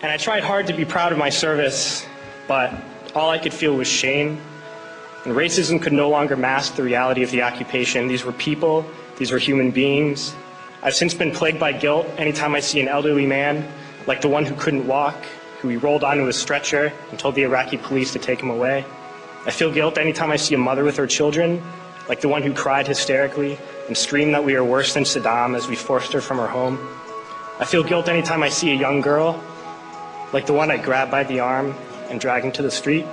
And I tried hard to be proud of my service, but all I could feel was shame. And racism could no longer mask the reality of the occupation. These were people, these were human beings. I've since been plagued by guilt anytime I see an elderly man, like the one who couldn't walk, who we rolled onto a stretcher and told the Iraqi police to take him away. I feel guilt anytime I see a mother with her children, like the one who cried hysterically and screamed that we are worse than Saddam as we forced her from her home. I feel guilt anytime I see a young girl, like the one I grabbed by the arm and dragged into the street.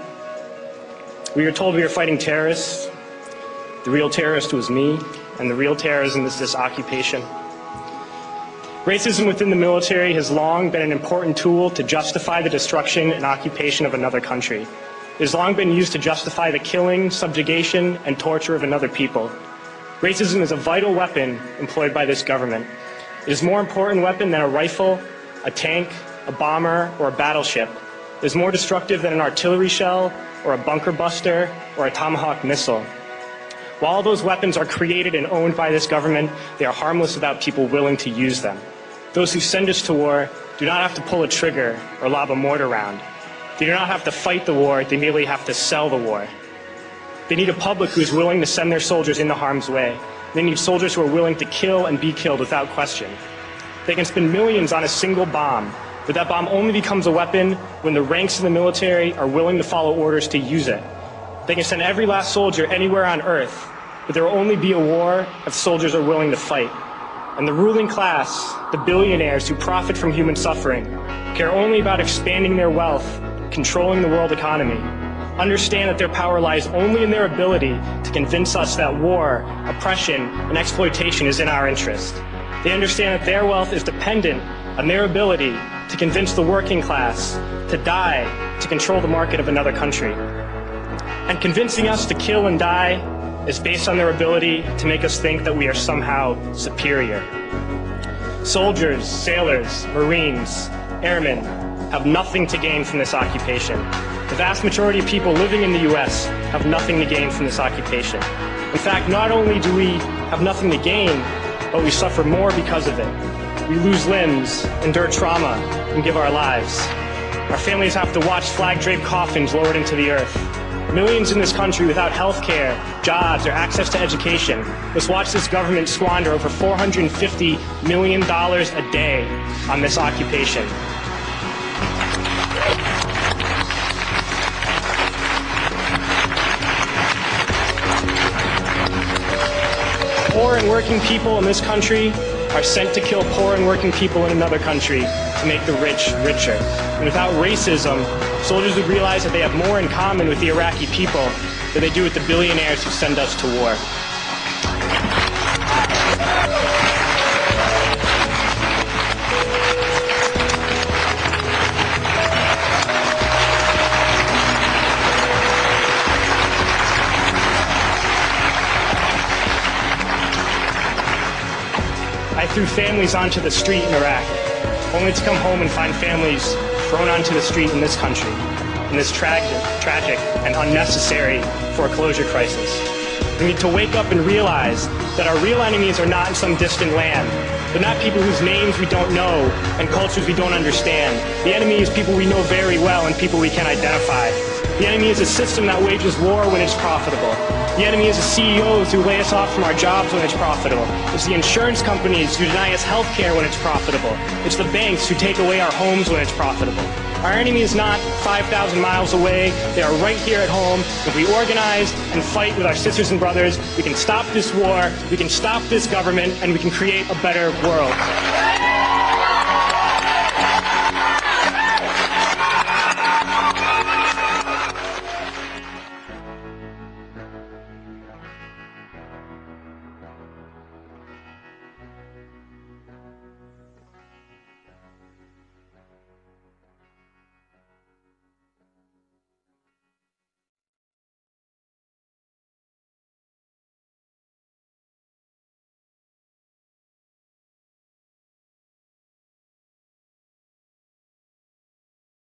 We were told we were fighting terrorists. The real terrorist was me, and the real terrorism is this occupation. Racism within the military has long been an important tool to justify the destruction and occupation of another country. It has long been used to justify the killing, subjugation, and torture of another people. Racism is a vital weapon employed by this government. It is a more important weapon than a rifle, a tank, a bomber, or a battleship. It is more destructive than an artillery shell, or a bunker buster, or a Tomahawk missile. While all those weapons are created and owned by this government, they are harmless without people willing to use them. Those who send us to war do not have to pull a trigger or lob a mortar round. They do not have to fight the war, they merely have to sell the war. They need a public who is willing to send their soldiers into harm's way. They need soldiers who are willing to kill and be killed without question. They can spend millions on a single bomb, but that bomb only becomes a weapon when the ranks of the military are willing to follow orders to use it. They can send every last soldier anywhere on earth, but there will only be a war if soldiers are willing to fight. And the ruling class, the billionaires who profit from human suffering, care only about expanding their wealth, controlling the world economy. Understand that their power lies only in their ability to convince us that war, oppression, and exploitation is in our interest. They understand that their wealth is dependent on their ability to convince the working class to die to control the market of another country. And convincing us to kill and die is based on their ability to make us think that we are somehow superior. Soldiers, sailors, Marines, airmen have nothing to gain from this occupation. The vast majority of people living in the U.S. have nothing to gain from this occupation. In fact, not only do we have nothing to gain, but we suffer more because of it. We lose limbs, endure trauma, and give our lives. Our families have to watch flag-draped coffins lowered into the earth. Millions in this country without health care, jobs, or access to education must watch this government squander over $450 million a day on this occupation. Poor and working people in this country are sent to kill poor and working people in another country to make the rich richer. And without racism, soldiers would realize that they have more in common with the Iraqi people than they do with the billionaires who send us to war. I threw families onto the street in Iraq, only to come home and find families thrown onto the street in this country, in this tragic and unnecessary foreclosure crisis. We need to wake up and realize that our real enemies are not in some distant land. They're not people whose names we don't know and cultures we don't understand. The enemy is people we know very well and people we can identify. The enemy is a system that wages war when it's profitable. The enemy is the CEOs who lay us off from our jobs when it's profitable. It's the insurance companies who deny us health care when it's profitable. It's the banks who take away our homes when it's profitable. Our enemy is not 5,000 miles away. They are right here at home. If we organize and fight with our sisters and brothers, we can stop this war, we can stop this government, and we can create a better world.